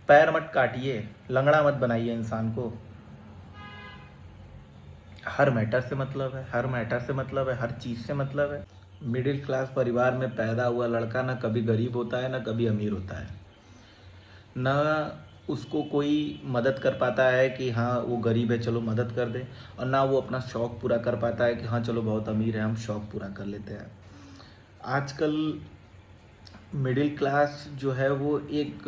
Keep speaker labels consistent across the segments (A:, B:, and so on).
A: पैर मत काटिए, लंगड़ा मत बनाइए इंसान को। हर मैटर से मतलब है, हर मैटर से मतलब है, हर चीज़ से मतलब है। मिडिल क्लास परिवार में पैदा हुआ लड़का ना कभी गरीब होता है ना कभी अमीर होता है। ना उसको कोई मदद कर पाता है कि हाँ वो गरीब है चलो मदद कर दे, और ना वो अपना शौक़ पूरा कर पाता है कि हाँ चलो बहुत अमीर है हम शौक़ पूरा कर लेते हैं। आजकल मिडिल क्लास जो है वो एक,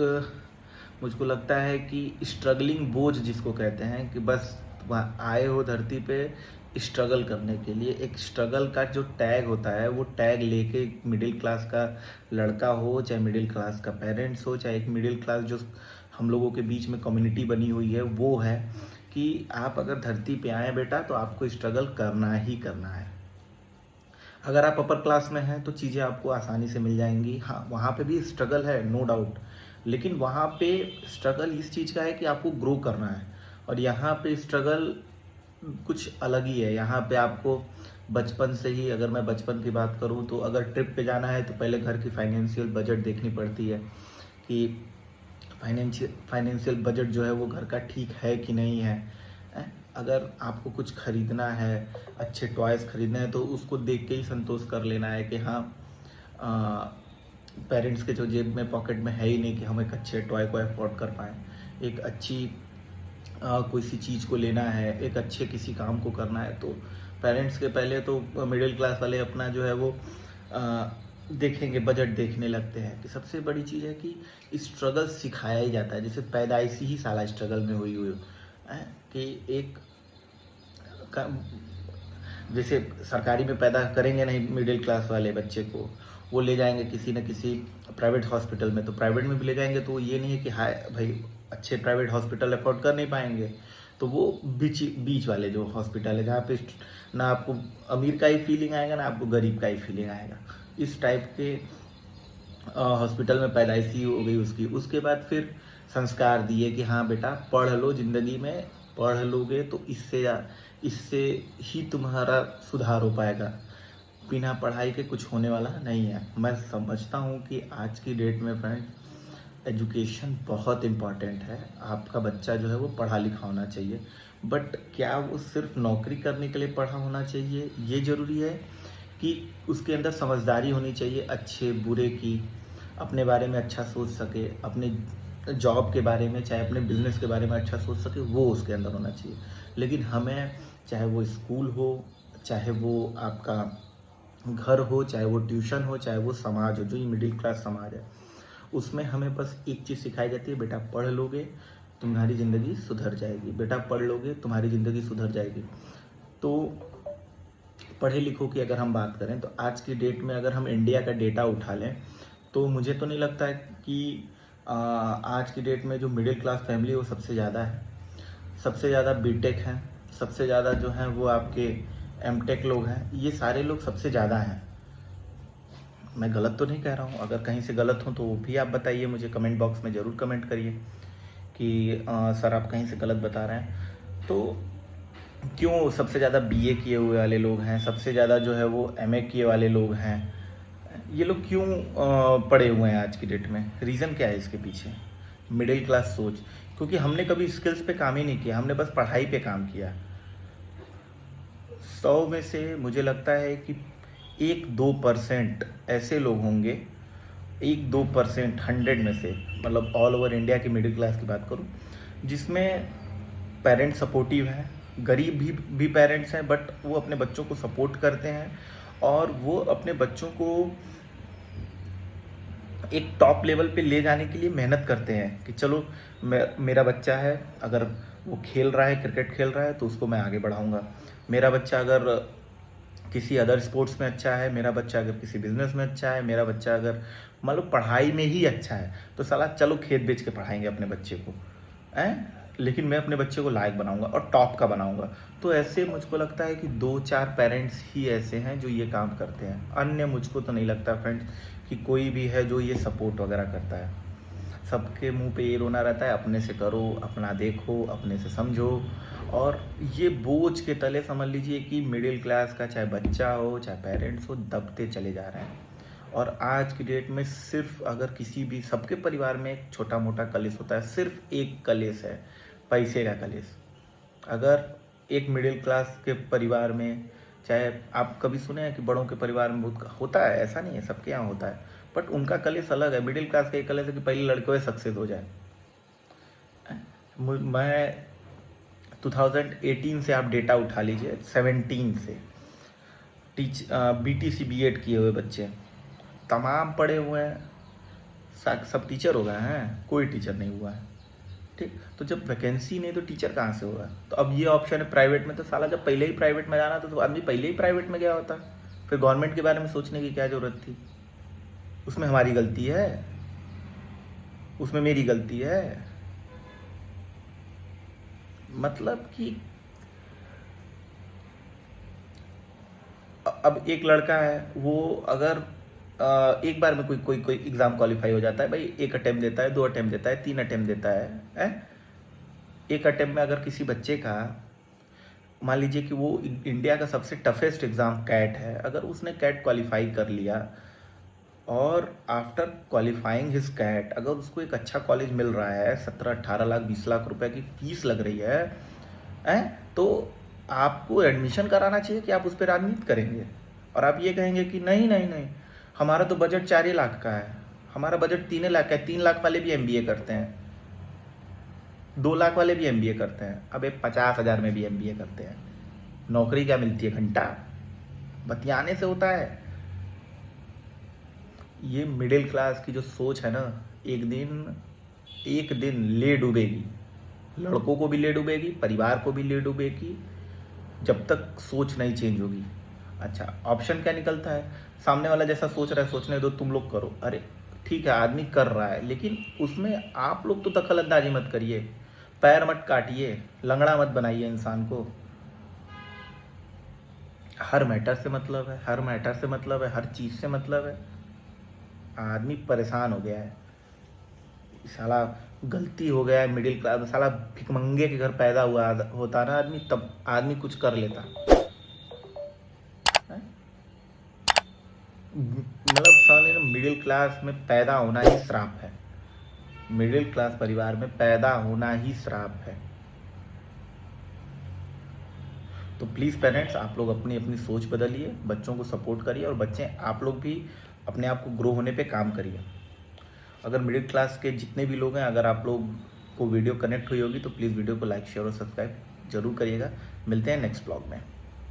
A: मुझको लगता है कि स्ट्रगलिंग बोझ जिसको कहते हैं, कि बस वहाँ आए हो धरती पे स्ट्रगल करने के लिए। एक स्ट्रगल का जो टैग होता है वो टैग लेके मिडिल क्लास का लड़का हो, चाहे मिडिल क्लास का पेरेंट्स हो, चाहे एक मिडिल क्लास जो हम लोगों के बीच में कम्युनिटी बनी हुई है वो है कि आप अगर धरती पे आए बेटा तो आपको स्ट्रगल करना ही करना है। अगर आप अपर क्लास में हैं तो चीज़ें आपको आसानी से मिल जाएंगी। हाँ वहाँ पे भी स्ट्रगल है नो डाउट, लेकिन वहाँ पे स्ट्रगल इस चीज़ का है कि आपको ग्रो करना है, और यहाँ पे स्ट्रगल कुछ अलग ही है। यहाँ पे आपको बचपन से ही, अगर मैं बचपन की बात करूँ तो अगर ट्रिप पे जाना है तो पहले घर की फाइनेंशियल बजट देखनी पड़ती है कि फाइनेंशियल बजट जो है वो घर का ठीक है कि नहीं है। अगर आपको कुछ ख़रीदना है, अच्छे टॉयज़ ख़रीदने हैं तो उसको देख के ही संतोष कर लेना है कि हाँ पेरेंट्स के जो जेब में पॉकेट में है ही नहीं कि हम एक अच्छे टॉय को अफोर्ड कर पाएँ। एक अच्छी कोई सी चीज़ को लेना है, एक अच्छे किसी काम को करना है, तो पेरेंट्स के पहले तो मिडिल क्लास वाले अपना जो है वो देखेंगे, बजट देखने लगते हैं। कि सबसे बड़ी चीज़ है कि स्ट्रगल सिखाया ही जाता है, जैसे पैदाइश ही साला स्ट्रगल में हुई हुई है कि एक जैसे सरकारी में पैदा करेंगे नहीं मिडिल क्लास वाले बच्चे को, वो ले जाएंगे किसी न किसी प्राइवेट हॉस्पिटल में, तो प्राइवेट में भी ले जाएंगे तो ये नहीं है कि हाय भाई अच्छे प्राइवेट हॉस्पिटल अफोर्ड कर नहीं पाएंगे, तो वो बीच वाले जो हॉस्पिटल है जहाँ पे ना आपको अमीर का ही फीलिंग आएगा ना आपको गरीब का ही फीलिंग आएगा, इस टाइप के हॉस्पिटल में पैदाइशी हो गई उसकी। उसके बाद फिर संस्कार दिए कि हाँ बेटा पढ़ लो, ज़िंदगी में पढ़ लोगे तो इससे ही तुम्हारा सुधार हो पाएगा, बिना पढ़ाई के कुछ होने वाला नहीं है। मैं समझता हूँ कि आज की डेट में फ्रेंड एजुकेशन बहुत इम्पॉर्टेंट है। आपका बच्चा जो है वो पढ़ा लिखा होना चाहिए, बट क्या वो सिर्फ नौकरी करने के लिए पढ़ा होना चाहिए? ये ज़रूरी है कि उसके अंदर समझदारी होनी चाहिए अच्छे बुरे की, अपने बारे में अच्छा सोच सके, अपने जॉब के बारे में चाहे अपने बिजनेस के बारे में अच्छा सोच सके, वो उसके अंदर होना चाहिए। लेकिन हमें चाहे वो स्कूल हो, चाहे वो आपका घर हो, चाहे वो ट्यूशन हो, चाहे वो समाज हो, जो ये मिडिल क्लास समाज है, उसमें हमें बस एक चीज़ सिखाई जाती है, बेटा पढ़ लोगे तुम्हारी ज़िंदगी सुधर जाएगी, बेटा पढ़ लोगे तुम्हारी ज़िंदगी सुधर जाएगी। तो पढ़े लिखों की अगर हम बात करें तो आज की डेट में अगर हम इंडिया का डेटा उठा लें तो मुझे तो नहीं लगता है कि आज की डेट में जो मिडिल क्लास फैमिली है वो सबसे ज़्यादा है। सबसे ज़्यादा बीटेक हैं, सबसे ज़्यादा जो हैं वो आपके एमटेक लोग हैं, ये सारे लोग सबसे ज़्यादा हैं। मैं गलत तो नहीं कह रहा हूँ, अगर कहीं से गलत हूँ तो वो भी आप बताइए, मुझे कमेंट बॉक्स में ज़रूर कमेंट करिए कि सर आप कहीं से गलत बता रहे हैं। तो क्यों सबसे ज़्यादा बीए किए हुए वाले लोग हैं, सबसे ज़्यादा जो है वो एमए किए वाले लोग हैं, ये लोग क्यों पड़े हुए हैं आज की डेट में? रीज़न क्या है इसके पीछे? मिडिल क्लास सोच, क्योंकि हमने कभी स्किल्स पे काम ही नहीं किया, हमने बस पढ़ाई पे काम किया। 100 में से मुझे लगता है कि 1-2% ऐसे लोग होंगे, 1-2% 100 में से, मतलब ऑल ओवर इंडिया की मिडिल क्लास की बात करूँ, जिसमें पेरेंट्स सपोर्टिव हैं, गरीब भी पेरेंट्स हैं, बट वो अपने बच्चों को सपोर्ट करते हैं और वो अपने बच्चों को एक टॉप लेवल पे ले जाने के लिए मेहनत करते हैं कि चलो मेरा बच्चा है, अगर वो खेल रहा है, क्रिकेट खेल रहा है तो उसको मैं आगे बढ़ाऊंगा। मेरा बच्चा अगर किसी अदर स्पोर्ट्स में अच्छा है, मेरा बच्चा अगर किसी बिजनेस में अच्छा है, मेरा बच्चा अगर मान लो पढ़ाई में ही अच्छा है तो साला चलो खेत बेच के पढ़ाएंगे अपने बच्चे को, लेकिन मैं अपने बच्चे को लायक बनाऊंगा और टॉप का बनाऊंगा। तो ऐसे मुझको लगता है कि 2-4 पेरेंट्स ही ऐसे हैं जो ये काम करते हैं, अन्य मुझको तो नहीं लगता फ्रेंड्स कि कोई भी है जो ये सपोर्ट वगैरह करता है। सबके मुंह पे ये रोना रहता है, अपने से करो, अपना देखो, अपने से समझो, और ये बोझ के तले समझ लीजिए कि मिडिल क्लास का चाहे बच्चा हो चाहे पेरेंट्स हो दबते चले जा रहे हैं। और आज की डेट में सिर्फ अगर किसी भी सबके परिवार में एक छोटा मोटा कलेश होता है, सिर्फ एक कलेश है, पैसे का कलेश। अगर एक मिडिल क्लास के परिवार में, चाहे आप कभी सुने हैं कि बड़ों के परिवार में बहुत होता है, ऐसा नहीं है, सबके यहाँ होता है, बट उनका कलेश अलग है। मिडिल क्लास का एक कलेश है कि पहले लड़के सक्सेस हो जाए। मैं 2018 से आप डेटा उठा लीजिए, 17 से BTC B.Ed किए हुए बच्चे तमाम पढ़े हुए हैं, सब टीचर हो गए हैं, कोई टीचर नहीं हुआ है। ठीक, तो जब वैकेंसी नहीं तो टीचर कहाँ से होगा? तो अब ये ऑप्शन है प्राइवेट में, तो साला जब पहले ही प्राइवेट में जाना था तो आदमी पहले ही प्राइवेट में गया होता, फिर गवर्नमेंट के बारे में सोचने की क्या ज़रूरत थी? उसमें हमारी गलती है, उसमें मेरी गलती है। मतलब कि अब एक लड़का है, वो अगर एक बार में कोई एग्ज़ाम क्वालिफाई हो जाता है भाई, 1 अटेम्प्ट देता है, 2 अटेम्प्ट देता है, 3 अटेम्प्ट देता है। एक अटेम्प्ट में अगर किसी बच्चे का, मान लीजिए कि वो इंडिया का सबसे टफेस्ट एग्ज़ाम कैट है, अगर उसने कैट क्वालिफाई कर लिया और आफ्टर क्वालिफाइंग हिज कैट अगर उसको एक अच्छा कॉलेज मिल रहा है, 17-18 लाख 20 लाख रुपए की फीस लग रही है, तो आपको एडमिशन कराना चाहिए कि आप उस पर राजनीति करेंगे और आप ये कहेंगे कि नहीं नहीं नहीं, हमारा तो बजट 4 लाख का है, हमारा बजट 3 लाख का है, 3 लाख वाले भी MBA करते हैं, 2 लाख वाले भी MBA करते हैं, अब 50,000 में भी MBA करते हैं। नौकरी क्या मिलती है? घंटा बतियाने से होता है। ये मिडिल क्लास की जो सोच है ना, एक दिन ले डूबेगी, लड़कों को भी ले डूबेगी, परिवार को भी ले डूबेगी, जब तक सोच नहीं चेंज होगी। अच्छा, ऑप्शन क्या निकलता है? सामने वाला जैसा सोच रहा है सोचने दो, तुम लोग करो। अरे ठीक है, आदमी कर रहा है, लेकिन उसमें आप लोग तो दखल अंदाजी मत करिए, पैर मत काटिए, लंगड़ा मत बनाइए इंसान को। हर मैटर से मतलब है, हर मैटर से मतलब है, हर चीज़ से मतलब है। आदमी परेशान हो गया है, साला गलती हो गया है मिडिल क्लास, साला भिखमंगे के घर पैदा हुआ होता ना आदमी, तब आदमी कुछ कर लेता। मतलब साले मिडिल क्लास में पैदा होना ही श्राप है, मिडिल क्लास परिवार में पैदा होना ही श्राप है। तो प्लीज़ पेरेंट्स, आप लोग अपनी अपनी सोच बदलिए, बच्चों को सपोर्ट करिए और बच्चे आप लोग भी अपने आप को ग्रो होने पे काम करिए। अगर मिडिल क्लास के जितने भी लोग हैं, अगर आप लोग को वीडियो कनेक्ट हुई होगी तो प्लीज़ वीडियो को लाइक शेयर और सब्सक्राइब जरूर करिएगा। मिलते हैं नेक्स्ट ब्लॉग में।